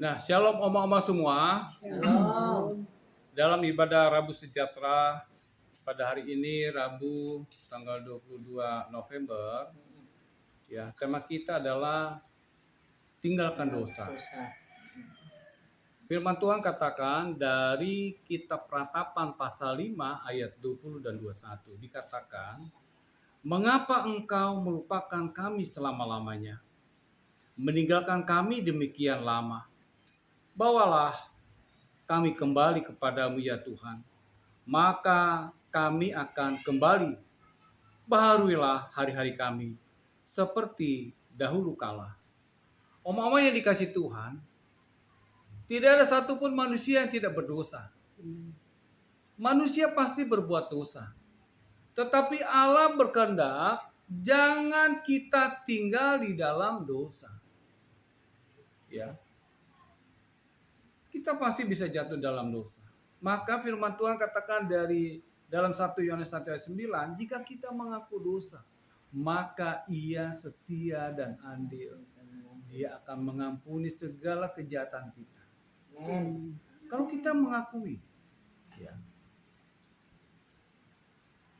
Nah, shalom oma-oma semua. Shalom. Dalam ibadah Rabu Sejahtera pada hari ini Rabu tanggal 22 November, ya, tema kita adalah tinggalkan dosa. Firman Tuhan katakan dari kitab Ratapan pasal 5 ayat 20 dan 21 dikatakan, "Mengapa engkau melupakan kami selama-lamanya? Meninggalkan kami demikian lama. Bawalah kami kembali kepadamu ya Tuhan, maka kami akan kembali. Baharuilah hari-hari kami seperti dahulu kala." Oma-oma yang dikasih Tuhan, tidak ada satupun manusia yang tidak berdosa. Manusia pasti berbuat dosa. Tetapi Allah berkehendak jangan kita tinggal di dalam dosa. Ya. Kita pasti bisa jatuh dalam dosa. Maka firman Tuhan katakan dari dalam 1 Yohanes 1 ayat 9, jika kita mengaku dosa, maka Ia setia dan adil. Dia akan mengampuni segala kejahatan kita. Kalau kita mengakui. Ya.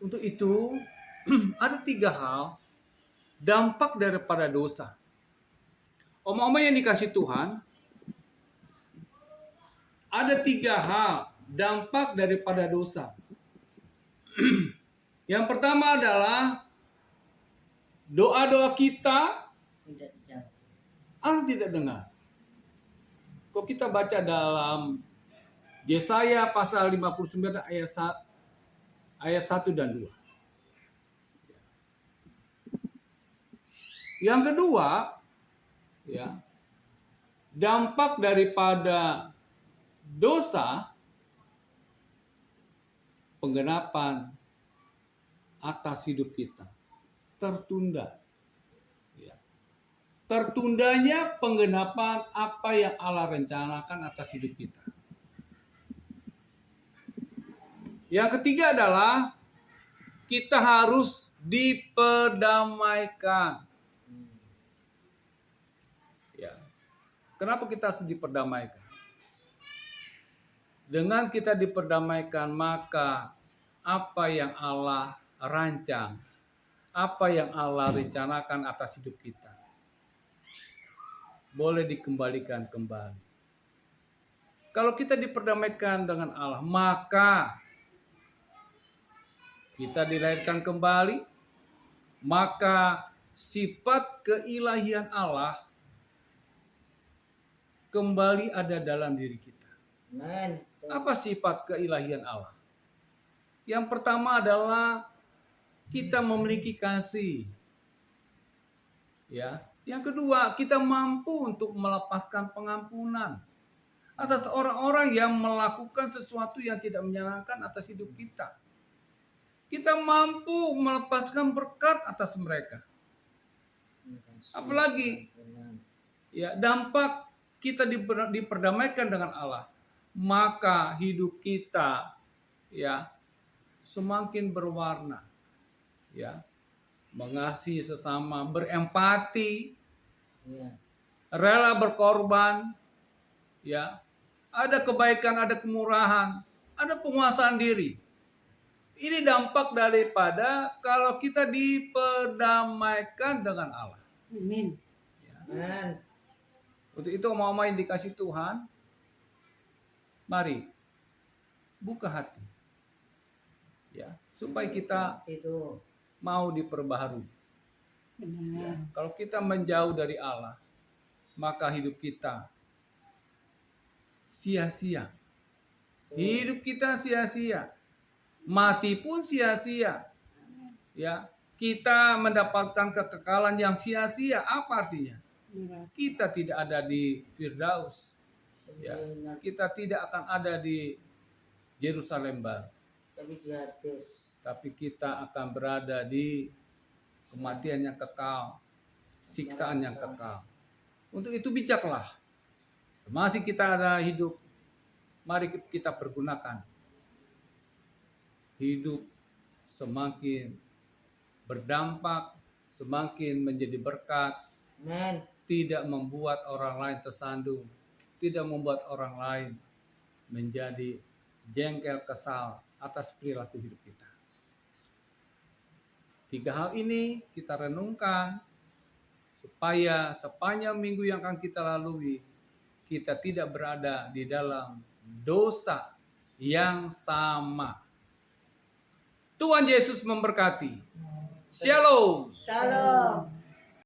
Untuk itu, ada 3 hal dampak daripada dosa. Oma-oma yang dikasih Tuhan, ada 3 hal dampak daripada dosa. Yang pertama adalah doa-doa kita Allah tidak dengar. Kalau kita baca dalam Yesaya pasal 59 ayat 1 dan 2. Yang kedua, ya, dampak daripada dosa, penggenapan atas hidup kita tertunda. Ya. Tertundanya penggenapan apa yang Allah rencanakan atas hidup kita. Yang ketiga adalah kita harus diperdamaikan. Ya. Kenapa kita harus diperdamaikan? Dengan kita diperdamaikan, maka apa yang Allah rancang, apa yang Allah rencanakan atas hidup kita, boleh dikembalikan kembali. Kalau kita diperdamaikan dengan Allah, maka kita dilahirkan kembali, maka sifat keilahian Allah kembali ada dalam diri kita. Amen. Apa sifat keilahian Allah? Yang pertama adalah kita memiliki kasih. Ya. Yang kedua, kita mampu untuk melepaskan pengampunan atas orang-orang yang melakukan sesuatu yang tidak menyenangkan atas hidup kita. Kita mampu melepaskan berkat atas mereka. Apalagi ya, dampak kita diperdamaikan dengan Allah, maka hidup kita ya semakin berwarna. Ya. Mengasihi sesama, berempati, rela berkorban, ya. Ada kebaikan, ada kemurahan, ada penguasaan diri. Ini dampak daripada kalau kita diperdamaikan dengan Allah. Amin. Ya. Untuk itu mau yang dikasih Tuhan, mari buka hati, ya, supaya kita mau diperbaharui. Ya. Kalau kita menjauh dari Allah, maka hidup kita sia-sia. Hidup kita sia-sia. Mati pun sia-sia. Ya, kita mendapatkan kekekalan yang sia-sia. Apa artinya? Kita tidak ada di Firdaus. Ya, kita tidak akan ada di Yerusalem baru. Tapi kita akan berada di kematian yang kekal, siksaan yang kekal. Untuk itu bijaklah. Masih kita ada hidup, mari kita pergunakan. Hidup semakin berdampak, semakin menjadi berkat, tidak membuat orang lain tersandung, tidak membuat orang lain menjadi jengkel kesal atas perilaku hidup kita. 3 hal ini kita renungkan supaya sepanjang minggu yang akan kita lalui, kita tidak berada di dalam dosa yang sama. Tuhan Yesus memberkati. Shalom. Shalom.